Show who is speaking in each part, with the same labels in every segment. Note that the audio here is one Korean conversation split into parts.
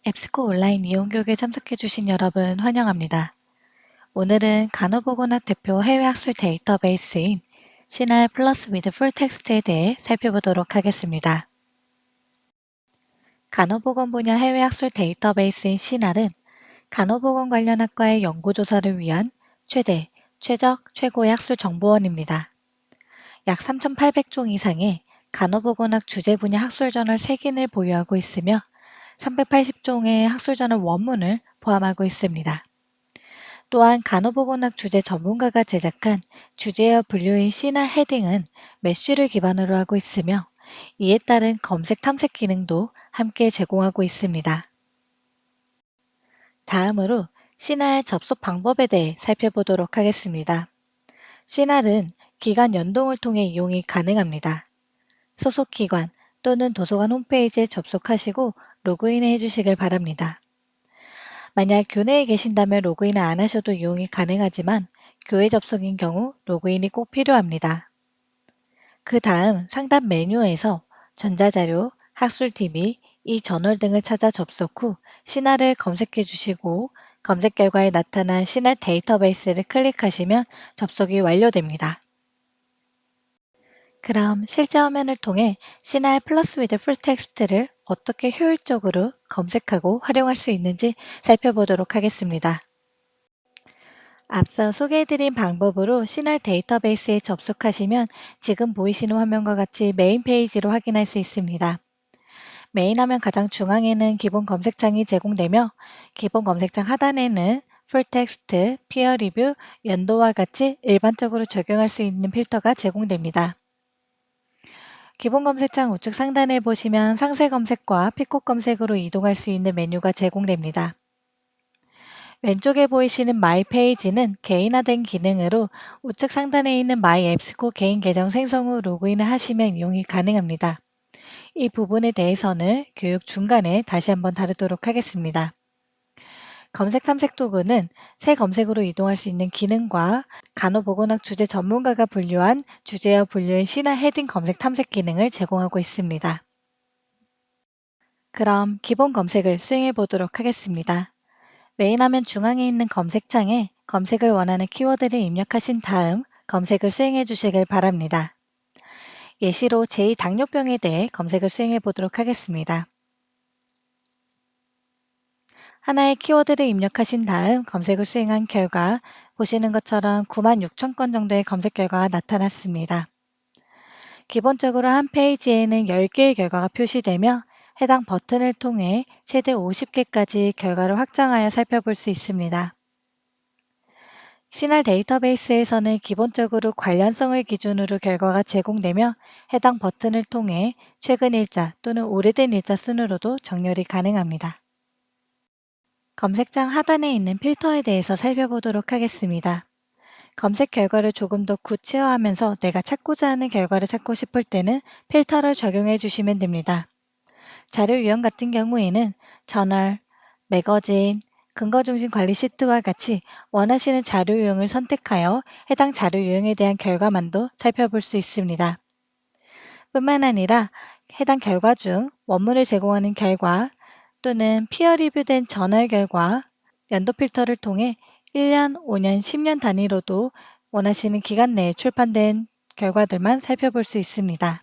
Speaker 1: 앱스코 온라인 이용교육에 참석해주신 여러분 환영합니다. 오늘은 간호보건학 대표 해외학술 데이터베이스인 CNAL 플러스 위드 풀텍스트에 대해 살펴보도록 하겠습니다. 간호보건 분야 해외학술 데이터베이스인 CNAL은 간호보건 관련 학과의 연구조사를 위한 최적, 최고의 학술 정보원입니다. 약 3,800종 이상의 간호보건학 주제 분야 학술저널 3긴을 보유하고 있으며 380종의 학술저널 원문을 포함하고 있습니다. 또한 간호보건학 주제 전문가가 제작한 주제어 분류인 CNAL 헤딩은 매쉬를 기반으로 하고 있으며 이에 따른 검색 탐색 기능도 함께 제공하고 있습니다. 다음으로 CNAL 접속 방법에 대해 살펴보도록 하겠습니다. CNAL은 기관 연동을 통해 이용이 가능합니다. 소속 기관 또는 도서관 홈페이지에 접속하시고 로그인을 해주시길 바랍니다. 만약 교내에 계신다면 로그인을 안 하셔도 이용이 가능하지만 교회 접속인 경우 로그인이 꼭 필요합니다. 그 다음 상단 메뉴에서 전자자료, 학술TV, 이저널 등을 찾아 접속 후 CNAL을 검색해 주시고 검색 결과에 나타난 CNAL 데이터베이스를 클릭하시면 접속이 완료됩니다. 그럼 실제 화면을 통해 CNAL 플러스 위드 풀텍스트를 어떻게 효율적으로 검색하고 활용할 수 있는지 살펴보도록 하겠습니다. 앞서 소개해드린 방법으로 CNAL 데이터베이스에 접속하시면 지금 보이시는 화면과 같이 메인 페이지로 확인할 수 있습니다. 메인 화면 가장 중앙에는 기본 검색창이 제공되며 기본 검색창 하단에는 풀텍스트, 피어 리뷰, 연도와 같이 일반적으로 적용할 수 있는 필터가 제공됩니다. 기본 검색창 우측 상단에 보시면 상세 검색과 피콧 검색으로 이동할 수 있는 메뉴가 제공됩니다. 왼쪽에 보이시는 마이 페이지는 개인화된 기능으로 우측 상단에 있는 마이 앱스코 개인 계정 생성 후 로그인을 하시면 이용이 가능합니다. 이 부분에 대해서는 교육 중간에 다시 한번 다루도록 하겠습니다. 검색 탐색 도구는 새 검색으로 이동할 수 있는 기능과 간호보건학 주제 전문가가 분류한 주제어 분류인 CNAL 헤딩 검색 탐색 기능을 제공하고 있습니다. 그럼 기본 검색을 수행해 보도록 하겠습니다. 메인 화면 중앙에 있는 검색창에 검색을 원하는 키워드를 입력하신 다음 검색을 수행해 주시길 바랍니다. 예시로 제2당뇨병에 대해 검색을 수행해 보도록 하겠습니다. 하나의 키워드를 입력하신 다음 검색을 수행한 결과 보시는 것처럼 96,000건 정도의 검색 결과가 나타났습니다. 기본적으로 한 페이지에는 10개의 결과가 표시되며 해당 버튼을 통해 최대 50개까지 결과를 확장하여 살펴볼 수 있습니다. CNAL 데이터베이스에서는 기본적으로 관련성을 기준으로 결과가 제공되며 해당 버튼을 통해 최근 일자 또는 오래된 일자 순으로도 정렬이 가능합니다. 검색창 하단에 있는 필터에 대해서 살펴보도록 하겠습니다. 검색 결과를 조금 더 구체화하면서 내가 찾고자 하는 결과를 찾고 싶을 때는 필터를 적용해 주시면 됩니다. 자료 유형 같은 경우에는 저널, 매거진, 근거 중심 관리 시트와 같이 원하시는 자료 유형을 선택하여 해당 자료 유형에 대한 결과만도 살펴볼 수 있습니다. 뿐만 아니라 해당 결과 중 원문을 제공하는 결과 또는 피어 리뷰된 저널 결과, 연도 필터를 통해 1년, 5년, 10년 단위로도 원하시는 기간 내에 출판된 결과들만 살펴볼 수 있습니다.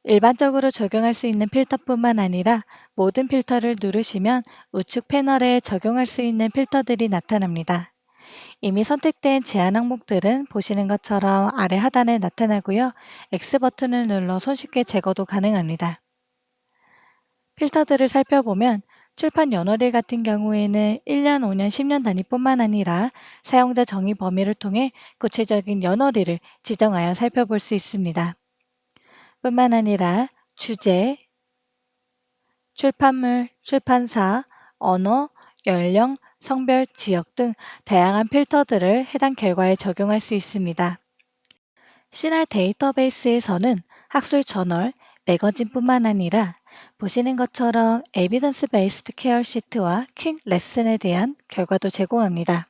Speaker 1: 일반적으로 적용할 수 있는 필터뿐만 아니라 모든 필터를 누르시면 우측 패널에 적용할 수 있는 필터들이 나타납니다. 이미 선택된 제한 항목들은 보시는 것처럼 아래 하단에 나타나고요. X 버튼을 눌러 손쉽게 제거도 가능합니다. 필터들을 살펴보면 출판 연월일 같은 경우에는 1년, 5년, 10년 단위뿐만 아니라 사용자 정의 범위를 통해 구체적인 연월일을 지정하여 살펴볼 수 있습니다. 뿐만 아니라 주제, 출판물, 출판사, 언어, 연령, 성별, 지역 등 다양한 필터들을 해당 결과에 적용할 수 있습니다. CNAL 데이터베이스에서는 학술 저널, 매거진뿐만 아니라 보시는 것처럼 에비던스 베이스드 케어 시트와 퀵 레슨에 대한 결과도 제공합니다.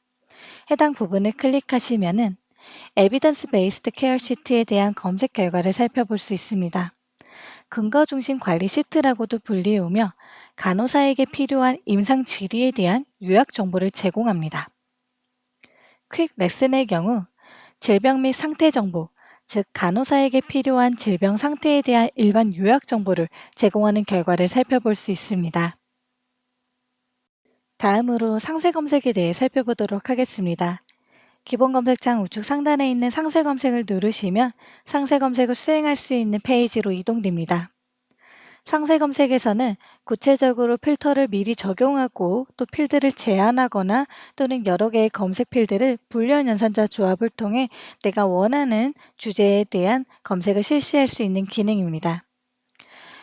Speaker 1: 해당 부분을 클릭하시면은 에비던스 베이스드 케어 시트에 대한 검색 결과를 살펴볼 수 있습니다. 근거 중심 관리 시트라고도 불리우며 간호사에게 필요한 임상 질의에 대한 요약 정보를 제공합니다. 퀵 레슨의 경우 질병 및 상태 정보, 즉 간호사에게 필요한 질병 상태에 대한 일반 요약 정보를 제공하는 결과를 살펴볼 수 있습니다. 다음으로 상세 검색에 대해 살펴보도록 하겠습니다. 기본 검색창 우측 상단에 있는 상세 검색을 누르시면 상세 검색을 수행할 수 있는 페이지로 이동됩니다. 상세 검색에서는 구체적으로 필터를 미리 적용하고 또 필드를 제한하거나 또는 여러 개의 검색 필드를 불리한 연산자 조합을 통해 내가 원하는 주제에 대한 검색을 실시할 수 있는 기능입니다.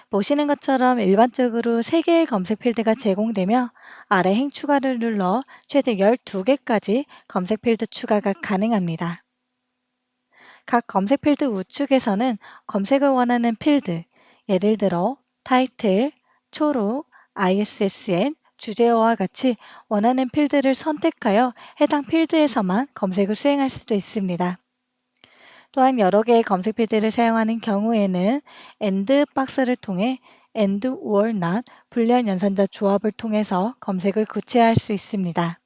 Speaker 1: 보시는 것처럼 일반적으로 3개의 검색 필드가 제공되며 아래 행 추가를 눌러 최대 12개까지 검색 필드 추가가 가능합니다. 각 검색 필드 우측에서는 검색을 원하는 필드, 예를 들어 타이틀, 초록, ISSN, 주제어와 같이 원하는 필드를 선택하여 해당 필드에서만 검색을 수행할 수도 있습니다. 또한 여러 개의 검색 필드를 사용하는 경우에는 AND 박스를 통해 AND or not 불리한 연산자 조합을 통해서 검색을 구체화할 수 있습니다.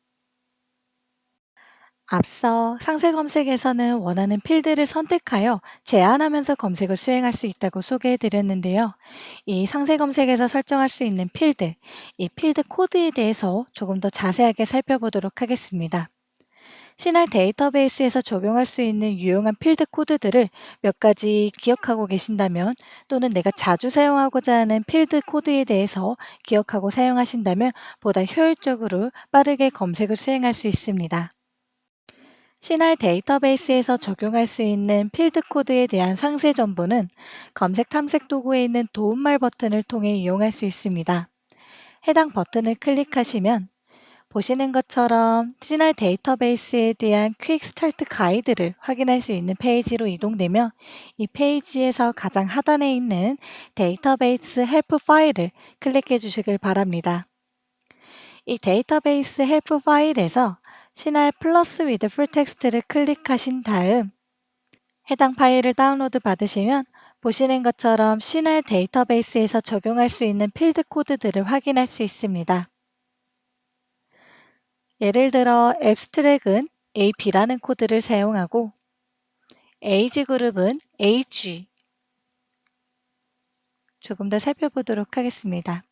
Speaker 1: 앞서 상세 검색에서는 원하는 필드를 선택하여 제한하면서 검색을 수행할 수 있다고 소개해 드렸는데요. 이 상세 검색에서 설정할 수 있는 필드, 이 필드 코드에 대해서 조금 더 자세하게 살펴보도록 하겠습니다. 신할 데이터베이스에서 적용할 수 있는 유용한 필드 코드들을 몇 가지 기억하고 계신다면 또는 내가 자주 사용하고자 하는 필드 코드에 대해서 기억하고 사용하신다면 보다 효율적으로 빠르게 검색을 수행할 수 있습니다. 신할 데이터베이스에서 적용할 수 있는 필드 코드에 대한 상세 정보는 검색 탐색 도구에 있는 도움말 버튼을 통해 이용할 수 있습니다. 해당 버튼을 클릭하시면 보시는 것처럼 신할 데이터베이스에 대한 퀵 스타트 가이드를 확인할 수 있는 페이지로 이동되며 이 페이지에서 가장 하단에 있는 데이터베이스 헬프 파일을 클릭해 주시길 바랍니다. 이 데이터베이스 헬프 파일에서 신할 플러스 위드 풀텍스트를 클릭하신 다음 해당 파일을 다운로드 받으시면 보시는 것처럼 신할 데이터베이스에서 적용할 수 있는 필드 코드들을 확인할 수 있습니다. 예를 들어 앱스트랙은 AP라는 코드를 사용하고 에이지 그룹은 AG 조금 더 살펴보도록 하겠습니다.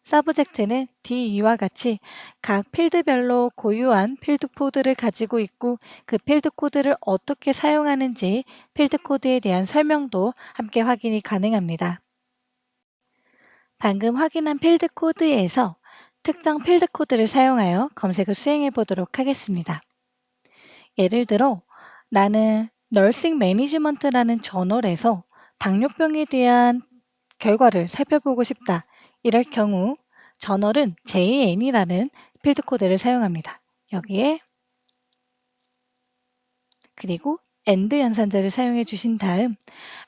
Speaker 1: 서브젝트는 DE와 같이 각 필드별로 고유한 필드 코드를 가지고 있고 그 필드 코드를 어떻게 사용하는지 필드 코드에 대한 설명도 함께 확인이 가능합니다. 방금 확인한 필드 코드에서 특정 필드 코드를 사용하여 검색을 수행해 보도록 하겠습니다. 예를 들어 나는 널싱 매니지먼트라는 저널에서 당뇨병에 대한 결과를 살펴보고 싶다. 이럴 경우 저널은 JN이라는 필드 코드를 사용합니다. 여기에 그리고 AND 연산자를 사용해 주신 다음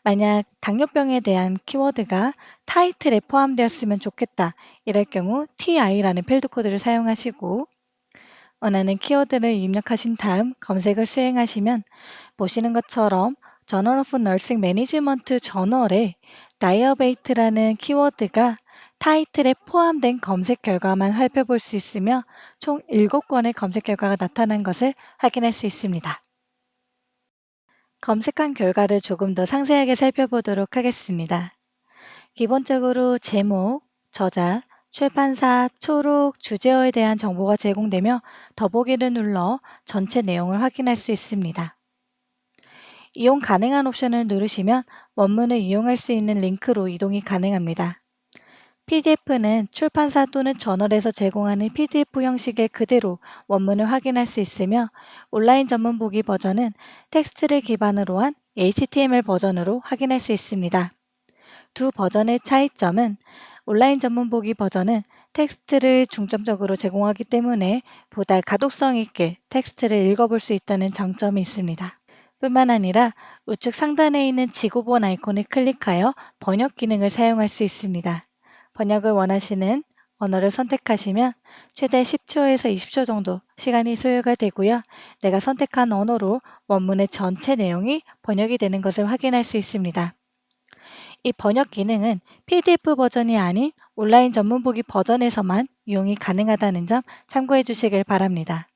Speaker 1: 만약 당뇨병에 대한 키워드가 타이틀에 포함되었으면 좋겠다. 이럴 경우 TI라는 필드 코드를 사용하시고 원하는 키워드를 입력하신 다음 검색을 수행하시면 보시는 것처럼 저널 오브 너싱 매니지먼트 저널에 다이어베이트라는 키워드가 타이틀에 포함된 검색 결과만 살펴볼 수 있으며 총 7건의 검색 결과가 나타난 것을 확인할 수 있습니다. 검색한 결과를 조금 더 상세하게 살펴보도록 하겠습니다. 기본적으로 제목, 저자, 출판사, 초록, 주제어에 대한 정보가 제공되며 더보기를 눌러 전체 내용을 확인할 수 있습니다. 이용 가능한 옵션을 누르시면 원문을 이용할 수 있는 링크로 이동이 가능합니다. PDF는 출판사 또는 저널에서 제공하는 PDF 형식의 그대로 원문을 확인할 수 있으며 온라인 전문 보기 버전은 텍스트를 기반으로 한 HTML 버전으로 확인할 수 있습니다. 두 버전의 차이점은 온라인 전문 보기 버전은 텍스트를 중점적으로 제공하기 때문에 보다 가독성 있게 텍스트를 읽어볼 수 있다는 장점이 있습니다. 뿐만 아니라 우측 상단에 있는 지구본 아이콘을 클릭하여 번역 기능을 사용할 수 있습니다. 번역을 원하시는 언어를 선택하시면 최대 10초에서 20초 정도 시간이 소요가 되고요. 내가 선택한 언어로 원문의 전체 내용이 번역이 되는 것을 확인할 수 있습니다. 이 번역 기능은 PDF 버전이 아닌 온라인 전문 보기 버전에서만 이용이 가능하다는 점 참고해 주시길 바랍니다.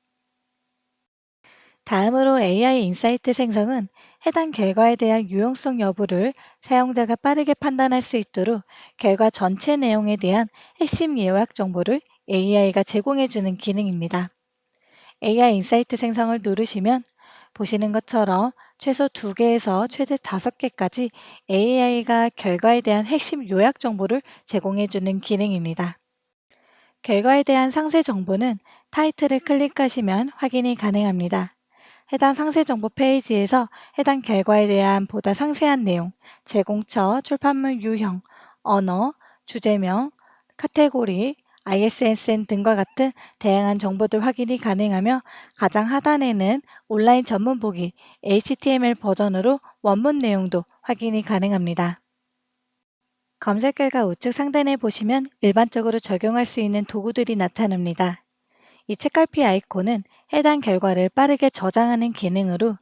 Speaker 1: 다음으로 AI 인사이트 생성은 해당 결과에 대한 유용성 여부를 사용자가 빠르게 판단할 수 있도록 결과 전체 내용에 대한 핵심 요약 정보를 AI가 제공해 주는 기능입니다. AI 인사이트 생성을 누르시면 보시는 것처럼 최소 2개에서 최대 5개까지 AI가 결과에 대한 핵심 요약 정보를 제공해 주는 기능입니다. 결과에 대한 상세 정보는 타이틀을 클릭하시면 확인이 가능합니다. 해당 상세 정보 페이지에서 해당 결과에 대한 보다 상세한 내용, 제공처, 출판물 유형, 언어, 주제명, 카테고리, ISSN 등과 같은 다양한 정보들 확인이 가능하며 가장 하단에는 온라인 전문 보기 HTML 버전으로 원문 내용도 확인이 가능합니다. 검색 결과 우측 상단에 보시면 일반적으로 적용할 수 있는 도구들이 나타납니다. 이 책갈피 아이콘은 해당 결과를 빠르게 저장하는 기능으로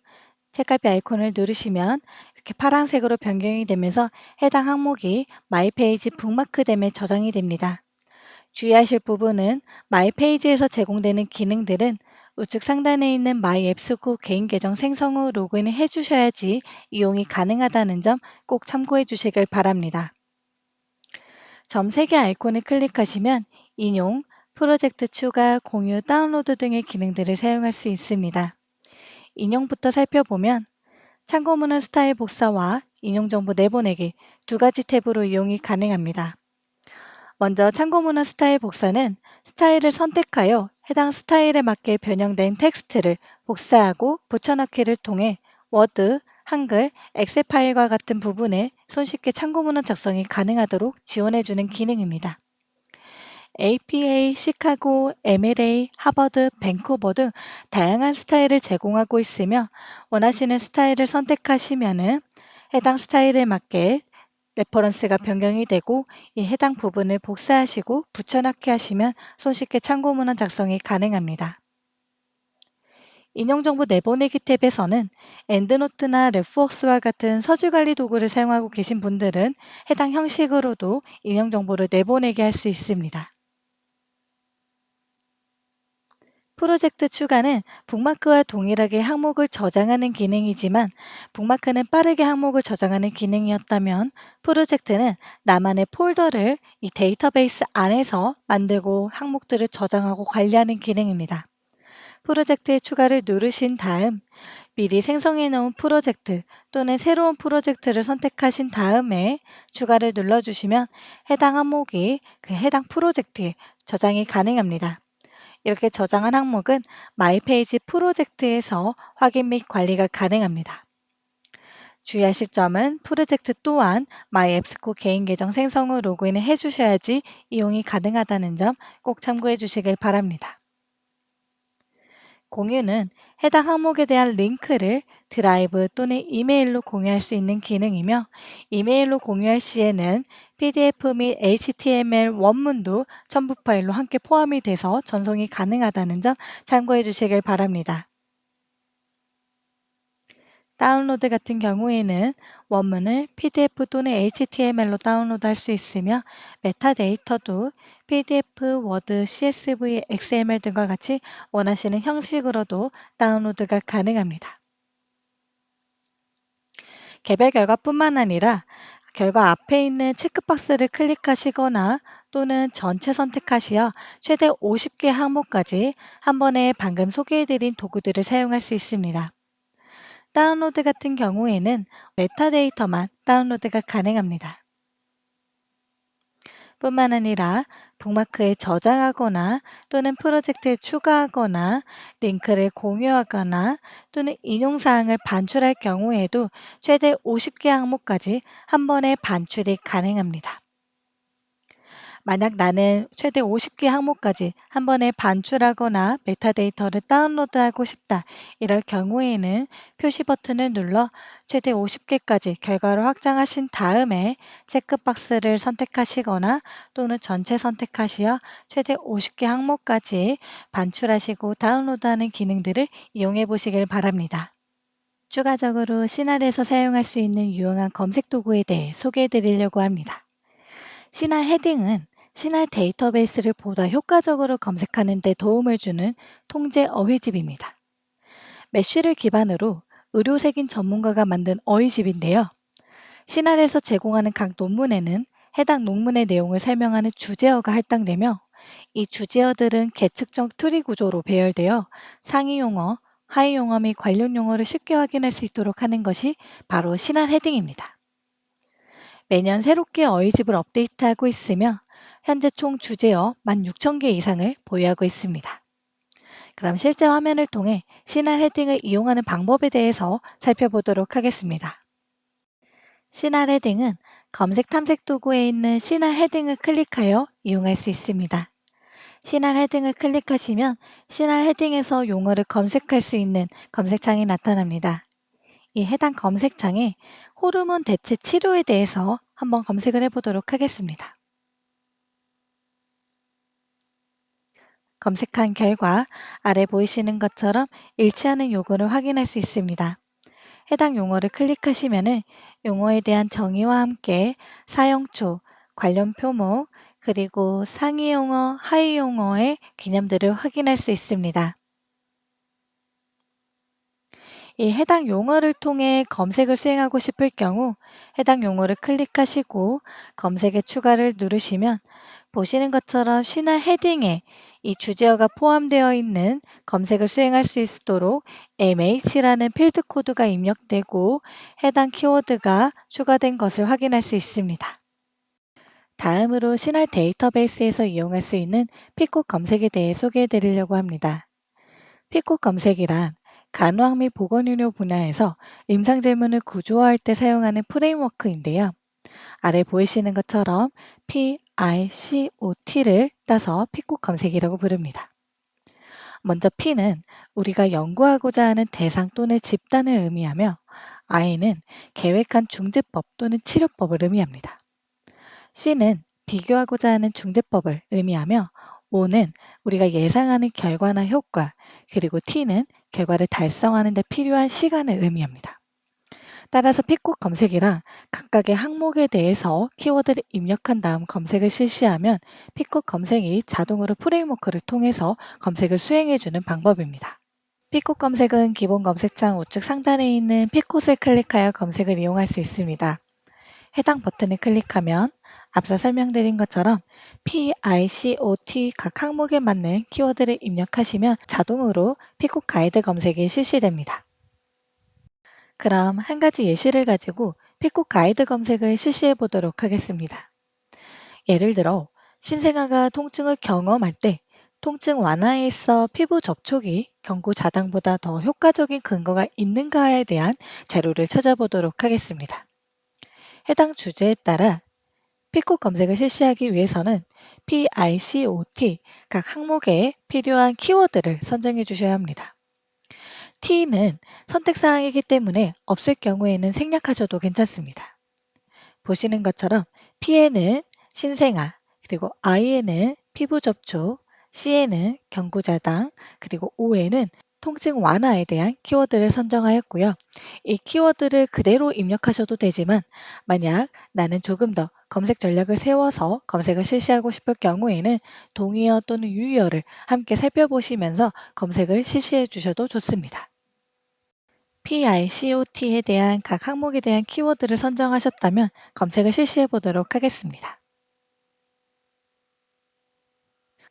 Speaker 1: 책갈피 아이콘을 누르시면 이렇게 파란색으로 변경이 되면서 해당 항목이 마이페이지 북마크됨에 저장이 됩니다. 주의하실 부분은 마이페이지에서 제공되는 기능들은 우측 상단에 있는 마이 앱스코 개인 계정 생성 후 로그인을 해주셔야지 이용이 가능하다는 점 꼭 참고해 주시길 바랍니다. 점 3개 아이콘을 클릭하시면 인용, 프로젝트 추가, 공유, 다운로드 등의 기능들을 사용할 수 있습니다. 인용부터 살펴보면 참고문헌 스타일 복사와 인용 정보 내보내기 2가지 탭으로 이용이 가능합니다. 먼저 참고문헌 스타일 복사는 스타일을 선택하여 해당 스타일에 맞게 변형된 텍스트를 복사하고 붙여넣기를 통해 워드, 한글, 엑셀 파일과 같은 부분에 손쉽게 참고문헌 작성이 가능하도록 지원해주는 기능입니다. APA, 시카고, MLA, 하버드, 밴쿠버 등 다양한 스타일을 제공하고 있으며 원하시는 스타일을 선택하시면 해당 스타일에 맞게 레퍼런스가 변경이 되고 이 해당 부분을 복사하시고 붙여넣기 하시면 손쉽게 참고문헌 작성이 가능합니다. 인용정보 내보내기 탭에서는 엔드노트나 레프웍스와 같은 서술관리 도구를 사용하고 계신 분들은 해당 형식으로도 인용정보를 내보내게 할 수 있습니다. 프로젝트 추가는 북마크와 동일하게 항목을 저장하는 기능이지만 북마크는 빠르게 항목을 저장하는 기능이었다면 프로젝트는 나만의 폴더를 이 데이터베이스 안에서 만들고 항목들을 저장하고 관리하는 기능입니다. 프로젝트의 추가를 누르신 다음 미리 생성해 놓은 프로젝트 또는 새로운 프로젝트를 선택하신 다음에 추가를 눌러주시면 해당 항목이 그 해당 프로젝트에 저장이 가능합니다. 이렇게 저장한 항목은 마이페이지 프로젝트에서 확인 및 관리가 가능합니다. 주의하실 점은 프로젝트 또한 마이앱스코 개인 계정 생성 후 로그인을 해주셔야지 이용이 가능하다는 점 꼭 참고해 주시길 바랍니다. 공유는 해당 항목에 대한 링크를 드라이브 또는 이메일로 공유할 수 있는 기능이며 이메일로 공유할 시에는 PDF 및 HTML 원문도 첨부 파일로 함께 포함이 돼서 전송이 가능하다는 점 참고해 주시길 바랍니다. 다운로드 같은 경우에는 원문을 PDF 또는 HTML로 다운로드할 수 있으며 메타데이터도 PDF, 워드, CSV, XML 등과 같이 원하시는 형식으로도 다운로드가 가능합니다. 개별 결과뿐만 아니라 결과 앞에 있는 체크박스를 클릭하시거나 또는 전체 선택하시어 최대 50개 항목까지 한 번에 방금 소개해드린 도구들을 사용할 수 있습니다. 다운로드 같은 경우에는 메타데이터만 다운로드가 가능합니다. 뿐만 아니라 북마크에 저장하거나 또는 프로젝트에 추가하거나 링크를 공유하거나 또는 인용사항을 반출할 경우에도 최대 50개 항목까지 한 번에 반출이 가능합니다. 만약 나는 최대 50개 항목까지 한 번에 반출하거나 메타데이터를 다운로드하고 싶다. 이럴 경우에는 표시 버튼을 눌러 최대 50개까지 결과를 확장하신 다음에 체크박스를 선택하시거나 또는 전체 선택하시어 최대 50개 항목까지 반출하시고 다운로드하는 기능들을 이용해 보시길 바랍니다. 추가적으로 시날에서 사용할 수 있는 유용한 검색 도구에 대해 소개해 드리려고 합니다. 시날 헤딩은 신할 데이터베이스를 보다 효과적으로 검색하는 데 도움을 주는 통제 어휘집입니다. 메쉬를 기반으로 의료색인 전문가가 만든 어휘집인데요. 신할에서 제공하는 각 논문에는 해당 논문의 내용을 설명하는 주제어가 할당되며 이 주제어들은 계측적 트리 구조로 배열되어 상위 용어, 하위 용어 및 관련 용어를 쉽게 확인할 수 있도록 하는 것이 바로 신할 헤딩입니다. 매년 새롭게 어휘집을 업데이트하고 있으며 현재 총 주제어 16,000개 이상을 보유하고 있습니다. 그럼 실제 화면을 통해 신할 헤딩을 이용하는 방법에 대해서 살펴보도록 하겠습니다. 신할 헤딩은 검색 탐색 도구에 있는 신할 헤딩을 클릭하여 이용할 수 있습니다. 신할 헤딩을 클릭하시면 신할 헤딩에서 용어를 검색할 수 있는 검색창이 나타납니다. 이 해당 검색창에 호르몬 대체 치료에 대해서 한번 검색을 해보도록 하겠습니다. 검색한 결과 아래 보이시는 것처럼 일치하는 용어를 확인할 수 있습니다. 해당 용어를 클릭하시면 용어에 대한 정의와 함께 사용초, 관련 표목, 그리고 상위 용어, 하위 용어의 개념들을 확인할 수 있습니다. 이 해당 용어를 통해 검색을 수행하고 싶을 경우 해당 용어를 클릭하시고 검색에 추가를 누르시면 보시는 것처럼 신할 헤딩에 이 주제어가 포함되어 있는 검색을 수행할 수 있도록 MH라는 필드 코드가 입력되고 해당 키워드가 추가된 것을 확인할 수 있습니다. 다음으로 신할 데이터베이스에서 이용할 수 있는 피코 검색에 대해 소개해 드리려고 합니다. 피코 검색이란 간호학 및 보건의료 분야에서 임상 질문을 구조화할 때 사용하는 프레임워크인데요. 아래 보이시는 것처럼 PICOT를 따서 피코 검색이라고 부릅니다. 먼저 P는 우리가 연구하고자 하는 대상 또는 집단을 의미하며 I는 계획한 중재법 또는 치료법을 의미합니다. C는 비교하고자 하는 중재법을 의미하며 O는 우리가 예상하는 결과나 효과, 그리고 T는 결과를 달성하는 데 필요한 시간을 의미합니다. 따라서 피코 검색이랑 각각의 항목에 대해서 키워드를 입력한 다음 검색을 실시하면 피코 검색이 자동으로 프레임워크를 통해서 검색을 수행해주는 방법입니다. 피코 검색은 기본 검색창 우측 상단에 있는 피콧을 클릭하여 검색을 이용할 수 있습니다. 해당 버튼을 클릭하면 앞서 설명드린 것처럼 PICOT 각 항목에 맞는 키워드를 입력하시면 자동으로 피코 가이드 검색이 실시됩니다. 그럼 한 가지 예시를 가지고 피코 가이드 검색을 실시해 보도록 하겠습니다. 예를 들어 신생아가 통증을 경험할 때 통증 완화에 있어 피부 접촉이 경구 자당보다 더 효과적인 근거가 있는가에 대한 자료를 찾아보도록 하겠습니다. 해당 주제에 따라 피코 검색을 실시하기 위해서는 PICOT 각 항목에 필요한 키워드를 선정해 주셔야 합니다. T는 선택사항이기 때문에 없을 경우에는 생략하셔도 괜찮습니다. 보시는 것처럼 P에는 신생아, 그리고 I에는 피부 접촉, C에는 경구자당, 그리고 O에는 통증 완화에 대한 키워드를 선정하였고요. 이 키워드를 그대로 입력하셔도 되지만 만약 나는 조금 더 검색 전략을 세워서 검색을 실시하고 싶을 경우에는 동의어 또는 유의어를 함께 살펴보시면서 검색을 실시해 주셔도 좋습니다. PICOT에 대한 각 항목에 대한 키워드를 선정하셨다면 검색을 실시해 보도록 하겠습니다.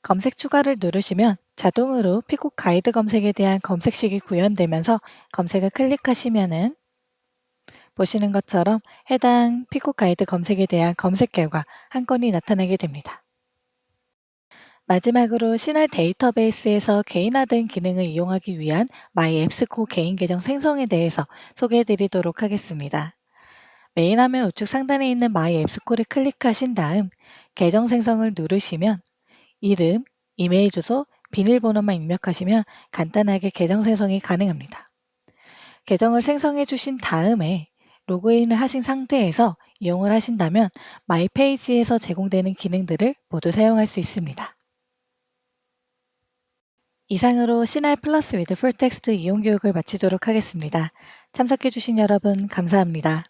Speaker 1: 검색 추가를 누르시면 자동으로 피코 가이드 검색에 대한 검색식이 구현되면서 검색을 클릭하시면은 보시는 것처럼 해당 피코 가이드 검색에 대한 검색 결과 한 건이 나타나게 됩니다. 마지막으로 신할 데이터베이스에서 개인화된 기능을 이용하기 위한 마이앱스코 개인 계정 생성에 대해서 소개해 드리도록 하겠습니다. 메인 화면 우측 상단에 있는 마이앱스코를 클릭하신 다음 계정 생성을 누르시면 이름, 이메일 주소, 비밀번호만 입력하시면 간단하게 계정 생성이 가능합니다. 계정을 생성해 주신 다음에 로그인을 하신 상태에서 이용을 하신다면 마이페이지에서 제공되는 기능들을 모두 사용할 수 있습니다. 이상으로 신할 플러스 위드 풀텍스트 이용 교육을 마치도록 하겠습니다. 참석해 주신 여러분 감사합니다.